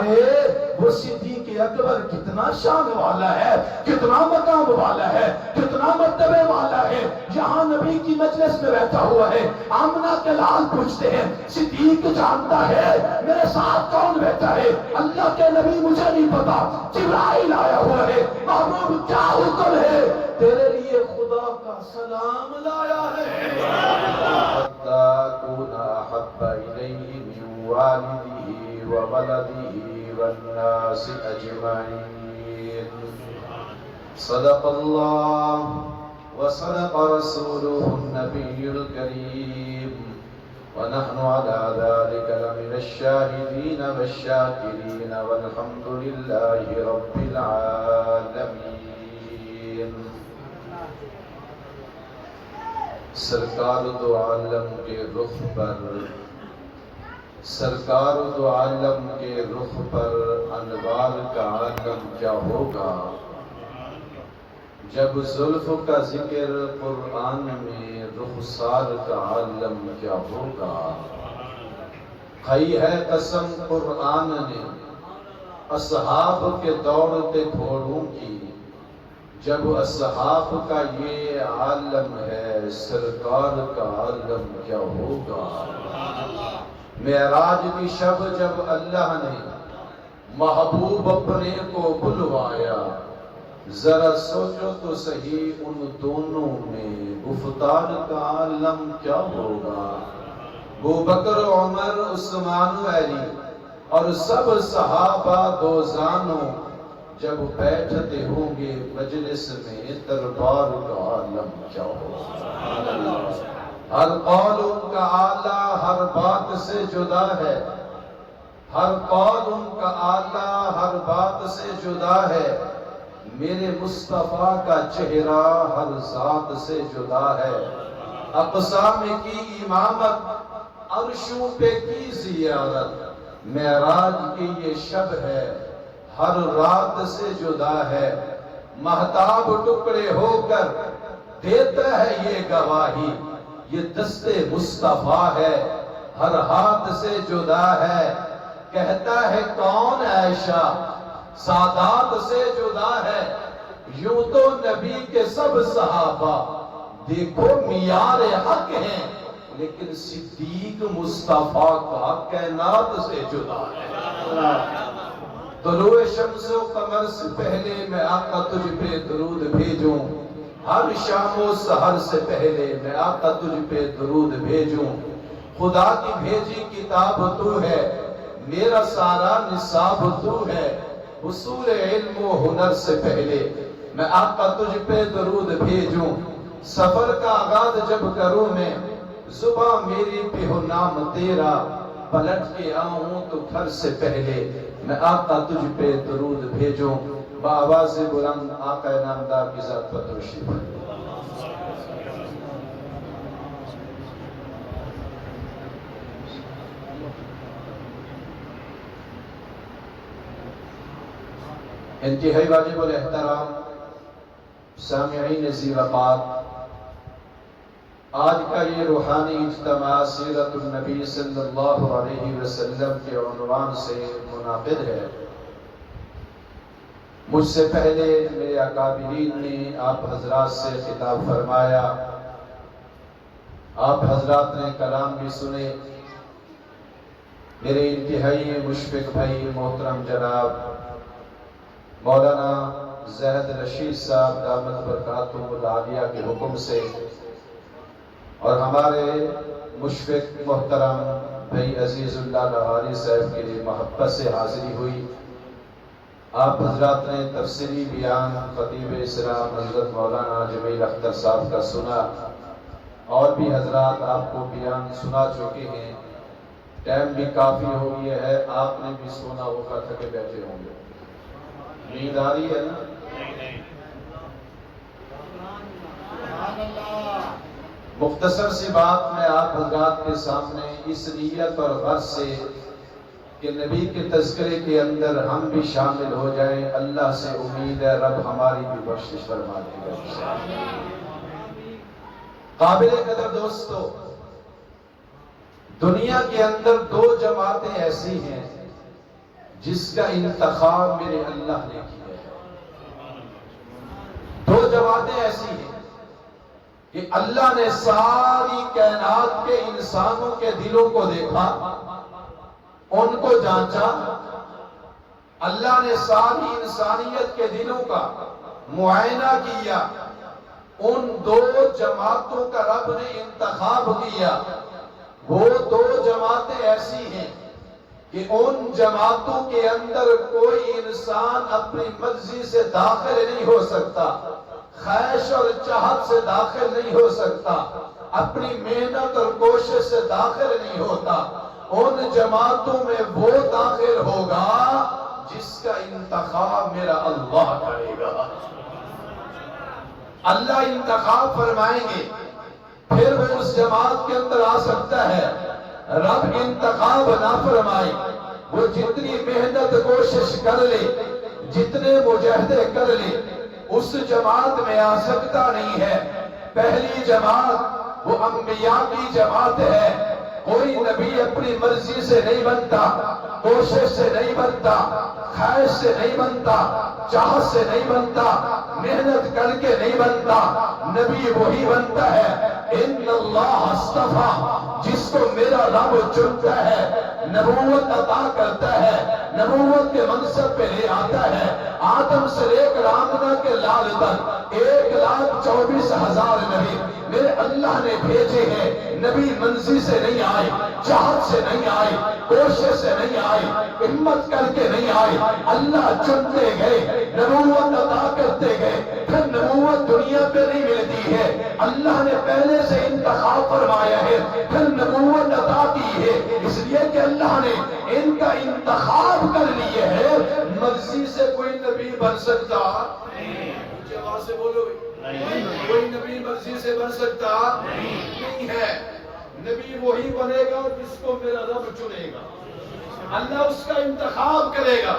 ارے وہ صدیق اکبر کتنا شان والا ہے، کتنا مقام والا ہے، کتنا مرتبے والا ہے، یہاں نبی کی مجلس میں بیٹھا ہوا ہے۔ آمنہ کے لال پوچھتے ہیں صدیق جانتا ہے میرے ساتھ کون بیٹھا ہے؟ اللہ کے نبی مجھے نہیں پتا، جبرائیل آیا ہوا ہے، محبوب کیا حکم ہے؟ تیرے لیے خدا کا سلام لایا ہے۔ حَتَّى أَكُونَ أَحَبَّ إِلَيْهِ مِنْ وَالِدِهِ وَوَلَدِهِ وَالنَّاسِ أَجْمَعِينَ۔ صدق اللہ وصدق رسوله النبي الكريم، ونحن على ذلك لمن الشاهدين والشاكرين، والحمد لله رب العالمين۔ سرکار دو عالم کے رخ پر، سرکار دو عالم کے رخ پر انوار کا عالم کیا ہوگا جب زلف کا ذکر قرآن میں رخسار کا عالم کیا ہوگا۔ کھائی ہے قسم قرآن نے اصحاب کے دوڑتے گھوڑوں کی، جب اصحاب کا یہ عالم ہے سرکار کا عالم کیا ہوگا۔ معراج کی شب جب اللہ نے محبوب اپنے کو بلوایا، ذرا سوچو تو صحیح ان دونوں میں گفتار کا عالم کیا ہوگا۔ ابوبکر عمر عثمان و علی اور سب صحابہ دوزانوں جب بیٹھتے ہوں گے مجلس میں دربار کا عالم کیا ہوگا۔ ہر قول ان کا اعلیٰ ہر بات سے جدا ہے، ہر قول ان کا اعلیٰ ہر بات سے جدا ہے، میرے مصطفیٰ کا چہرہ ہر ذات سے جدا ہے۔ اقسام کی امامت عرشوں پہ کی زیارت، معراج کی یہ شب ہے ہر رات سے جدا ہے۔ مہتاب ٹکڑے ہو کر دیتا ہے یہ گواہی، یہ دست مصطفیٰ ہے ہر ہاتھ سے جدا ہے۔ کہتا ہے کون عائشہ سادات سے جدا ہے، یوں تو نبی کے سب صحابہ دیکھو معیار حق ہیں، لیکن صدیق مصطفیٰ کا کائنات سے جدا ہے۔ طلوع شمس و قمر سے پہلے میں آقا تجھ پہ درود بھیجوں، ہر شام و سحر سے پہلے میں آقا تجھ پہ درود بھیجوں۔ خدا کی بھیجی کتاب تو ہے، میرا سارا نصاب تو ہے، حصول علم و ہنر سے پہلے میں آقا تجھ پہ درود بھیجوں۔ سفر کا آغاز جب کروں میں زباں میری پہ ہو نام تیرا، پلٹ کے آؤں تو گھر سے پہلے میں آقا تجھ پہ درود بھیجوں۔ بآواز بلند آقا نامدار کی ذات پر تشریف ہے۔ انتہائی واجب الاحترام سامعین ذی وقار، آج کا یہ روحانی اجتماع سیرت النبی صلی اللہ علیہ وسلم کے عنوان سے منعقد ہے۔ مجھ سے پہلے میرے اکابرین نے آپ حضرات سے خطاب فرمایا، آپ حضرات نے کلام بھی سنے۔ میرے انتہائی مشفق بھائی محترم جناب مولانا زہد رشید صاحب دامت برکاتہم العالیہ کے حکم سے، اور ہمارے مشفق محترم بھائی عزیز اللہ لغاری صاحب کے محبت سے حاضری ہوئی۔ آپ حضرات نے تفصیلی بیان خطیب اسلام حضرت مولانا جمیل اختر صاحب کا سنا، اور بھی حضرات آپ کو بیان سنا چکے ہیں۔ ٹائم بھی کافی ہو گیا ہے، آپ نے بھی سونا ہوگا، تھکے بیٹھے ہوں گے، نیند آ رہی ہے نا؟ مختصر سی بات میں آپ حضرات کے سامنے اس نیت اور غرض سے کہ نبی کے تذکرے کے اندر ہم بھی شامل ہو جائیں، اللہ سے امید ہے رب ہماری بھی بخشش فرما دے گا۔ قابل قدر دوستو، دنیا کے اندر دو جماعتیں ایسی ہیں جس کا انتخاب میرے اللہ نے کیا ہے۔ دو جماعتیں ایسی ہیں کہ اللہ نے ساری کائنات کے انسانوں کے دلوں کو دیکھا، ان کو جانچا، اللہ نے ساری انسانیت کے دلوں کا معائنہ کیا، ان دو جماعتوں کا رب نے انتخاب کیا۔ وہ دو جماعتیں ایسی ہیں کہ ان جماعتوں کے اندر کوئی انسان اپنی مرضی سے داخل نہیں ہو سکتا، خواہش اور چاہت سے داخل نہیں ہو سکتا، اپنی محنت اور کوشش سے داخل نہیں ہوتا۔ ان جماعتوں میں وہ داخل ہوگا جس کا انتخاب میرا اللہ کرے گا۔ اللہ انتخاب فرمائیں گے، پھر وہ اس جماعت کے اندر آ سکتا ہے۔ رب انتخاب نہ فرمائے، وہ جتنی محنت کوشش کر لے، جتنے مجاہدے کر لے، اس جماعت میں آ سکتا نہیں ہے۔ پہلی جماعت وہ انبیاء کی جماعت ہے۔ کوئی نبی اپنی مرضی سے نہیں بنتا، کوشش سے نہیں بنتا، خواہش سے نہیں بنتا، چاہت سے نہیں بنتا، محنت کر کے نہیں بنتا۔ نبی وہی بنتا ہے ان اللہ اصطفیٰ، جس کو میرا رب چنتا ہے، نبوت عطا کرتا ہے، نبوت کے منصب پہ لے آتا ہے۔ آدم سے لے کر آمنہ کے لال تک 1,24,000 نبی میرے اللہ نے بھیجے ہیں۔ نبی منزل سے نہیں آئے، چاہت سے نہیں آئے، کوشش سے نہیں آئے، ہمت کر کے نہیں آئے۔ اللہ چنتے گئے، نبوت عطا کرتے گئے۔ پھر نبوت دنیا پہ نہیں ملتی ہے، اللہ نے پہلے سے انتخاب فرمایا ہے، پھر نبوت عطا کی ہے۔ اس لیے کہ اللہ نے ان کا انتخاب کر لیے ہے۔ مرضی سے کوئی نبی بن سکتا اونچی آواز سے بولو، کوئی نبی مرضی سے بن سکتا نہیں ہے۔ نبی وہی بنے گا جس کو میرا رب چنے گا، اللہ اس کا انتخاب کرے گا،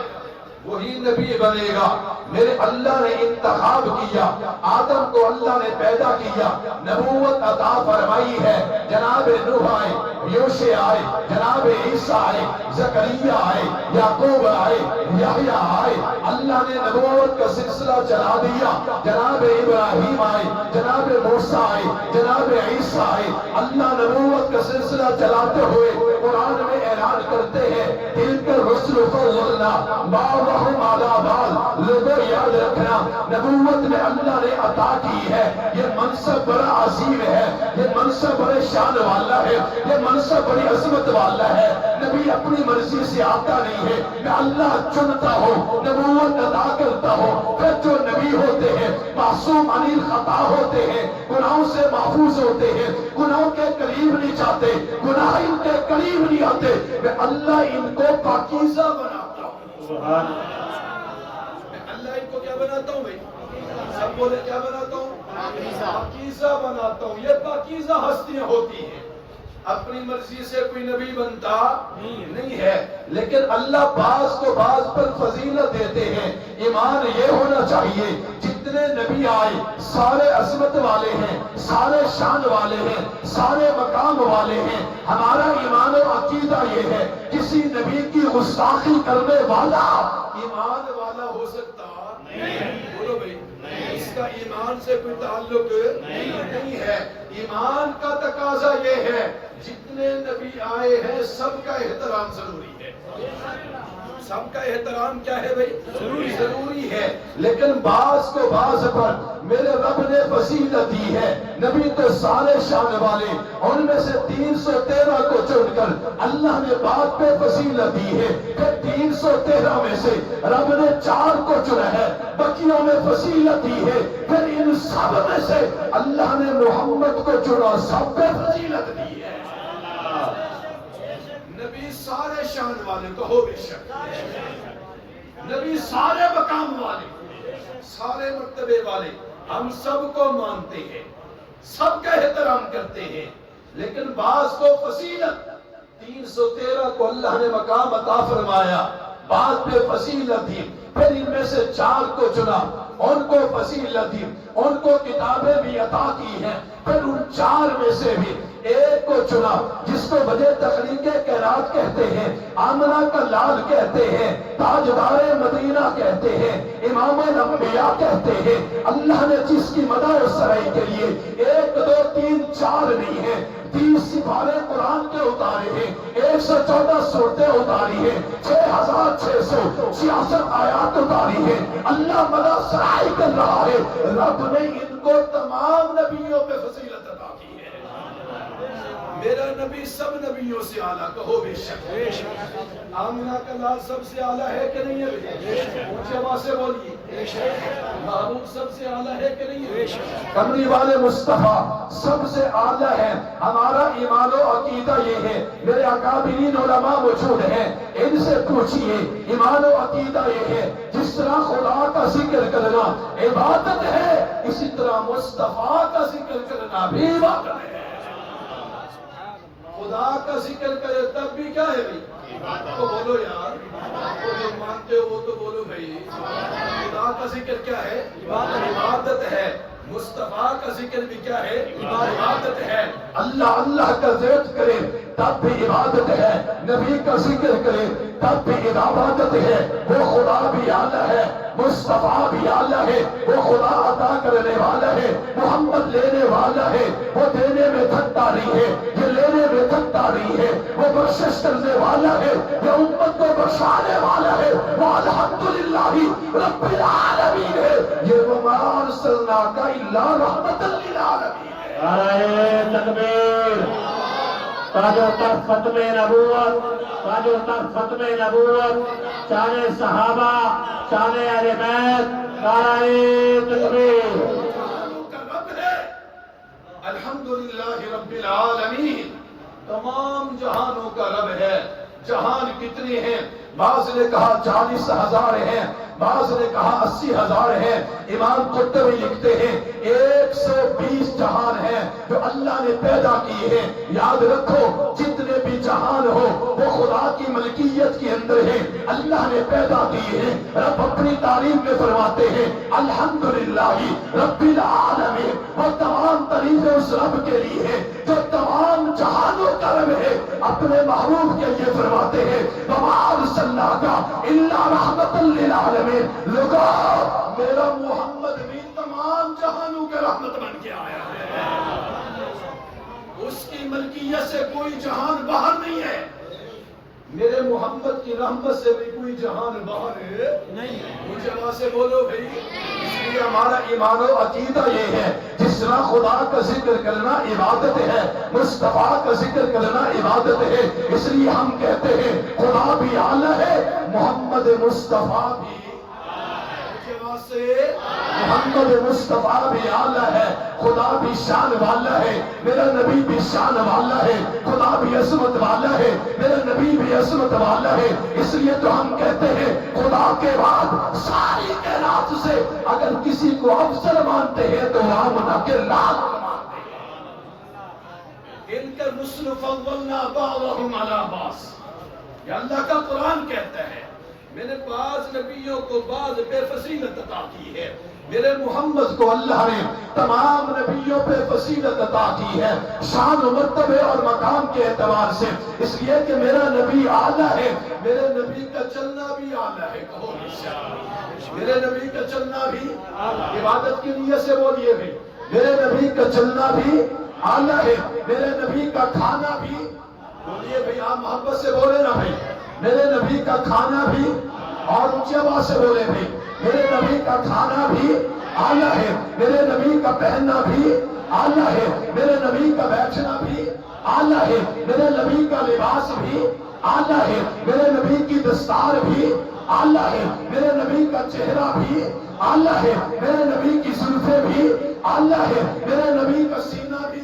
وہی نبی بنے گا۔ میرے اللہ نے انتخاب کیا، آدم کو اللہ نے پیدا کیا، نبوت عطا فرمائی ہے۔ جناب نوح آئے، یوشع آئے، جناب عیسیٰ آئے، زکریا آئے، یعقوب آئے، یحییٰ آئے۔ اللہ نے نبوت کا سلسلہ چلا دیا۔ جناب ابراہیم آئے، جناب موسیٰ آئے، جناب عیسیٰ آئے۔ اللہ نبوت کا سلسلہ چلاتے ہوئے قرآن میں اعلان کرتے ہیں، تلک الرسل فضلنا بعضهم علی بعض۔ لوگوں یاد رکھنا، نبوت میں اللہ نے عطا کی ہے۔ یہ منصب بڑا عظیم ہے، یہ منصب بڑے شان والا ہے، یہ منصب بڑی عظمت والا ہے۔ نبی اپنی مرضی سے آتا نہیں ہے، میں اللہ چنتا ہوں، نبوت عطا کرتا ہوں۔ پھر جو نبی ہوتے ہیں معصوم عن الخطا ہوتے ہیں، گناہوں سے محفوظ ہوتے ہیں، گناہوں کے قریب نہیں جاتے، گناہ ان کے قریب نہیں آتے، میں اللہ ان کو پاکیزہ بناتا ہوں۔ سبحان اللہ، ان کو کیا بناتا ہوں بھائی؟ سب بولے کیا بناتا ہوں؟ پاکیزہ بناتا ہوں۔ یہ پاکیزہ ہستیاں ہوتی ہیں، اپنی مرضی سے کوئی نبی بنتا نہیں ہے، لیکن اللہ بعض کو بعض پر فضیلت دیتے ہیں۔ ایمان یہ ہونا چاہیے جتنے نبی آئے سارے عظمت والے ہیں، سارے شان والے ہیں، سارے مقام والے ہیں۔ ہمارا ایمان و عقیدہ یہ ہے، کسی نبی کی گستاخی کرنے والا ایمان والا ہو سکتا نہیں۔ بولو بھائی، اس کا ایمان سے کوئی تعلق نہیں ہے۔ ایمان کا تقاضا یہ ہے جتنے نبی آئے ہیں سب کا احترام ضروری ہے۔ سب کا احترام کیا ہے بھائی؟ ضروری ہے، لیکن بعض کو بعض پر میرے رب نے فضیلت دی ہے۔ نبی تو سارے شان والے، ان میں سے 313 کو چن کر اللہ نے بعد پہ فضیلت دی ہے۔ پھر 313 میں سے رب نے 4 کو چنا ہے، بقیوں میں فضیلت دی ہے۔ پھر ان سب میں سے اللہ نے محمد کو چنا، سب پہ فضیلت دی ہے۔ نبی سارے شان والے، کہو بے شک، نبی سارے مقام والے، سارے مرتبے والے، ہم سب کو مانتے ہیں، سب کا احترام کرتے ہیں، لیکن بعض کو فضیلت 313 کو اللہ نے مقام عطا فرمایا، بعض پہ فضیلت دی۔ پھر ان میں سے 4 کو چنا، ان کو فضیلت دی، ان کو کتابیں بھی عطا کی ہیں۔ پھر ان 4 میں سے بھی ایک کو چنا جس کو وجہ تخلیق کائنات کہتے ہیں، آمنہ کا لال کہتے ہیں، تاجدار مدینہ کہتے ہیں، امام الانبیاء کہتے ہیں۔ اللہ نے جس کی مدح و سرائی کے لیے 1 2 3 4 نہیں ہے، 30 سپارے قرآن کے اتارے ہیں، 114 سورتیں اتاری ہیں، 6666 آیات اتاری ہیں۔ اللہ مدح سرائی کر رہا ہے، رب نے ان کو تمام نبیوں پہ فضیلت عطا کی ہے۔ میرا نبی سب نبیوں سے اعلیٰ، کہو بے شک۔ آمنہ کا لال سب سے اعلیٰ ہے کہ نہیں ہے؟ اونچی آواز سے بولیے۔ محبوب سب سے اعلیٰ ہے کہ نہیں ہے؟ کمری والے مصطفیٰ سب سے اعلیٰ ہے۔ ہمارا ایمان و عقیدہ یہ ہے، میرے اکابرین علماء موجود ہیں، ان سے پوچھئے ایمان و عقیدہ یہ ہے، جس طرح خدا کا ذکر کرنا عبادت ہے، اسی طرح مصطفیٰ کا ذکر کرنا بھی عبادت ہے۔ خدا کا ذکر کرے تب بھی کیا ہے بھائی؟ تو بولو یار، وہ جو مانتے ہو وہ تو بولو بھائی۔ خدا کا ذکر کیا ہے؟ عبادت ہے۔ مصطفیٰ کا ذکر بھی کیا ہے؟ عبادت ہے۔ اللہ اللہ کا ذکر کرے تب بھی عبادت ہے، نبی کا ذکر کرے تب بھی عبادت ہے۔ وہ خدا بھی اعلیٰ ہے، مصطفیٰ بھی اعلیٰ ہے، وہ خدا عطا کرنے والا ہے، محمد لینے والا ہے، وہ دینے میں تھکتا نہیں ہے، یہ لینے میں تھکتا نہیں ہے، وہ بخشش کرنے والا ہے، یہ امت کو بخشانے والا ہے، وہ الحمدللہ رب العالمین ہے، یہ وما ارسلناک الا رحمۃ للعالمین ہے۔ نعرہ تکبیر، تاج و تخت ختم نبوت، تاج و تخت ختم نبوت، شان صحابہ، شان اہل بیت، نعرہ تکبیر۔ کا رب ہے الحمدللہ رب العالمین، تمام جہانوں کا رب ہے۔ جہان کتنے ہیں؟ بعض نے کہا 40,000 ہیں، بعض نے کہا 80,000 ہیں۔ امام قرطبی لکھتے ہیں 120 جہان ہیں جو اللہ نے پیدا کیے ہیں۔ یاد رکھو جتنے بھی جہان ہو وہ خدا کی ملکیت کے اندر ہیں، اللہ نے پیدا کیے ہیں۔ رب اپنی تعریف میں فرماتے ہیں الحمدللہ رب العالمین، وہ تمام تعریفیں اس رب کے لیے ہیں جو تمام جہانوں کا رب ہے۔ اپنے محبوب کے لیے فرماتے ہیں وما ارسلناک الا رحمۃ للعالمین، لوگو میرا محمد بھی تمام جہانوں کے رحمت بن کے آیا ہے۔ اس کی ملکیت سے کوئی جہان باہر نہیں ہے، میرے محمد کی رحمت سے بھی کوئی جہان باہر نہیں ہے۔ مجھے آواز سے بولو بھائی۔ اس لیے ہمارا ایمان و عقیدہ یہ ہے، جس طرح خدا کا ذکر کرنا عبادت ہے، مصطفیٰ کا ذکر کرنا عبادت ہے، اس لیے ہم کہتے ہیں خدا بھی اعلیٰ ہے، محمد مصطفیٰ بھی سے محمد مصطفیٰ بھی اعلیٰ ہے، خدا بھی شان والا ہے، میرا نبی بھی شان والا ہے، خدا بھی عظمت والا ہے، میرا نبی بھی عظمت والا ہے۔ اس لیے تو ہم کہتے ہیں خدا کے بعد ساری کائنات سے اگر کسی کو افضل مانتے ہیں تو آمنہ کے لال مانتے ہیں۔ ان کا رسل فضلنا بعضهم علی بعض، یہ اللہ کا قرآن کہتا ہے میں نے بعض نبیوں کو بعض بے فضیلت عطا کی ہے۔ میرے محمد کو اللہ نے تمام نبیوں پہ فضیلت عطا کی ہے، شان و مرتبے اور مقام کے اعتبار سے، اس لیے کہ میرا نبی اعلیٰ ہے، میرے نبی کا چلنا بھی اعلیٰ ہے۔ کہو میرے نبی کا چلنا بھی عبادت کی نیت سے بولیے بھائی، میرے نبی کا چلنا بھی اعلیٰ ہے، میرے نبی کا کھانا بھی بولیے بھائی، آپ محبت سے بولے نا بھائی، میرے نبی کا کھانا بھی، اور اونچی آواز سے بولے بھی، میرے نبی کا کھانا بھی اعلیٰ ہے، میرے نبی کا پہننا بھی اعلیٰ ہے، میرے نبی کا بیٹھنا بھی اعلیٰ ہے، میرے نبی کا لباس بھی اعلیٰ ہے، میرے نبی کی دستار بھی اعلیٰ ہے، میرے نبی کا چہرہ بھی اعلیٰ ہے، میرے نبی کی زلفیں بھی اعلیٰ ہے، میرے نبی کا سینہ بھی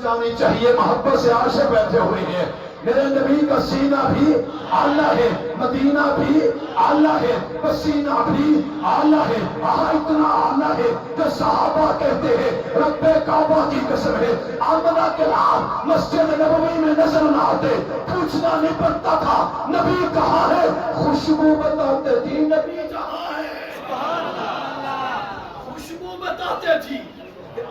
جانی چاہیے، محبت سے عاشق بیٹھے ہوئے ہیں۔ میرے نبی کا سینہ بھی اعلیٰ ہے، مدینہ بھی اعلیٰ ہے، پسینہ بھی اعلیٰ ہے، اتنا اعلیٰ ہے کہ صحابہ کہتے ہیں رب کعبہ کی قسم ہے آمنہ کے لال مسجد نبوی میں نظر نہ آتے، پوچھنا نہیں پڑتا تھا نبی کہاں ہے، خوشبو بتاتے تھی نبی جہاں ہے، خوشبو بتاتے تھی کہ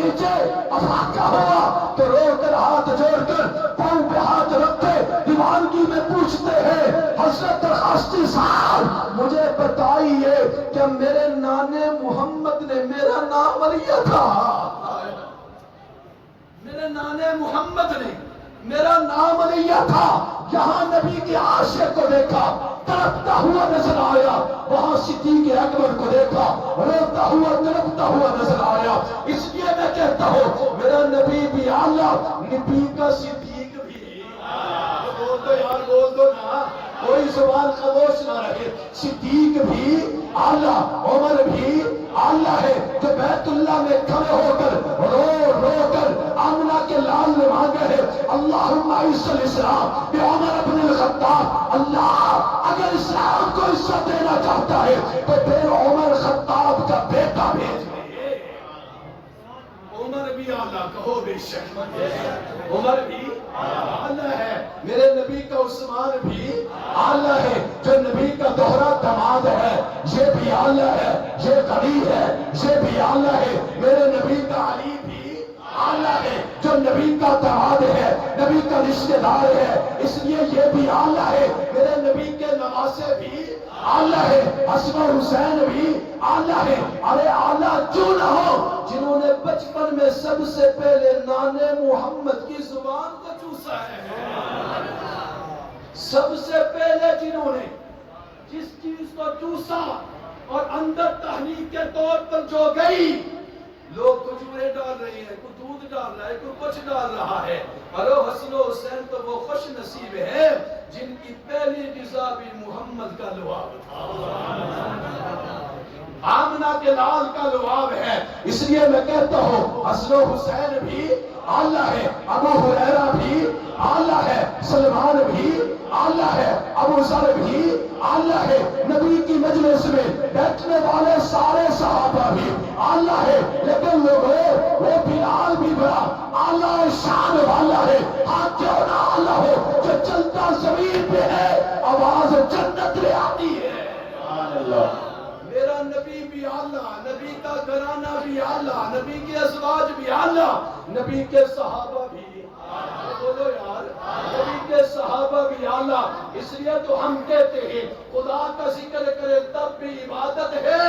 نیچے افاقہ ہوا تو رو کر ہاتھ جوڑ کر پاؤں پہ ہاتھ رکھتے دیوانگی میں پوچھتے ہیں حضرت درخواستی صاحب مجھے بتائیے کہ میرے نانے محمد نے میرا نام لیا تھا، میرے نانے محمد نے میرا نام لیا تھا، یہاں نبی کے عاشق کو دیکھا تڑپتا ہوا نظر آیا، وہاں صدیق اکبر کو دیکھا روتا ہوا تڑپتا ہوا نظر آیا، اس لیے میں کہتا ہوں میرا نبی بھی اعلیٰ، نبی کا صدیق بھی، بول دو یار بول دو نا، کوئی زبان خاموش نہ رہے، صدیق بھی اعلیٰ، عمر بھی اعلیٰ ہے، جو بیت اللہ میں کھڑے ہو کر رو رو کر آمنہ کے لال نے مانگے ہیں اللہم اعز الاسلام بعمر بن الخطاب، اللہ اگر اسلام کو عزت دینا چاہتا ہے تو پھر عمر خطاب کا بیٹا بھیج دے۔ عمر بھی اعلیٰ کہو بے شک، عمر بھی اعلیٰ ہے، میرے نبی کا عثمان بھی اعلیٰ ہے، جو نبی کا دوہرا داماد ہے یہ بھی اعلیٰ ہے، یہ غنی ہے یہ بھی اعلیٰ ہے، میرے نبی کا علی بھی اعلیٰ ہے، جو نبی کا داماد ہے نبی کا رشتہ دار ہے، اس لیے یہ بھی اعلیٰ ہے، میرے نبی کے نواسے بھی اعلیٰ ہے، حسن و حسین بھی اعلیٰ ہے، ارے اعلیٰ کیوں نہ ہو جنہوں نے بچپن میں سب سے پہلے نانے محمد کی زبان کو چوسا ہے، سب سے پہلے جنہوں نے جس چیز کو چوسا اور اندر تحریک کے طور پر جو گئی، لوگ کھجورے ڈال رہے ہیں، کوئی دودھ ڈال رہا ہے، کوئی کچھ ڈال رہا ہے، ارے حسن و حسین تو وہ خوش نصیب ہے جن کی پہلی غذا بھی محمد کا لعاب تھا، آمنہ کے لال کا لعاب ہے، اس لیے میں کہتا ہوں حسن و حسین بھی اعلیٰ ہے، ابو ہریرہ بھی اعلیٰ ہے، سلمان بھی اعلیٰ ہے، ابو ذر بھی اعلیٰ ہے، نبی کی مجلس میں بیٹھنے والے سارے صحابہ بھی اعلیٰ ہے، لیکن لوگوں وہ بلال بھی بڑا اعلیٰ شان والا ہے، ہاں کیوں نہ اعلیٰ ہو، جو چلتا زمین پہ ہے آواز جنت لے آتی ہے، سبحان اللہ، میرا نبی بھی اعلیٰ، نبی کا گھرانہ بھی اعلیٰ، نبی کے ازواج بھی اعلیٰ، نبی کے صحابہ بھی بولو یار، نبی کے صحابہ بھی اعلیٰ، اس لیے تو ہم کہتے ہیں خدا کا ذکر کرے تب بھی عبادت ہے،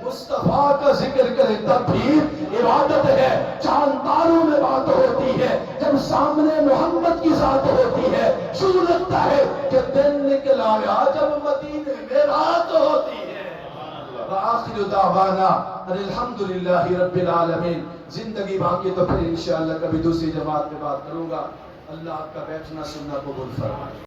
مصطفیٰ کا ذکر کرے تب بھی عبادت ہے، چاند تاروں میں بات ہوتی ہے جب سامنے محمد کی ذات ہوتی ہے، یوں لگتا ہے کہ دن نکل آیا جب مدینے میں رات ہوتی ہے۔ وآخر دعوانا الحمدللہ رب العالمین، زندگی باقی تو پھر انشاءاللہ کبھی دوسری جماعت میں بات کروں گا، اللہ آپ کا بیٹھنا سننا قبول فرمائے۔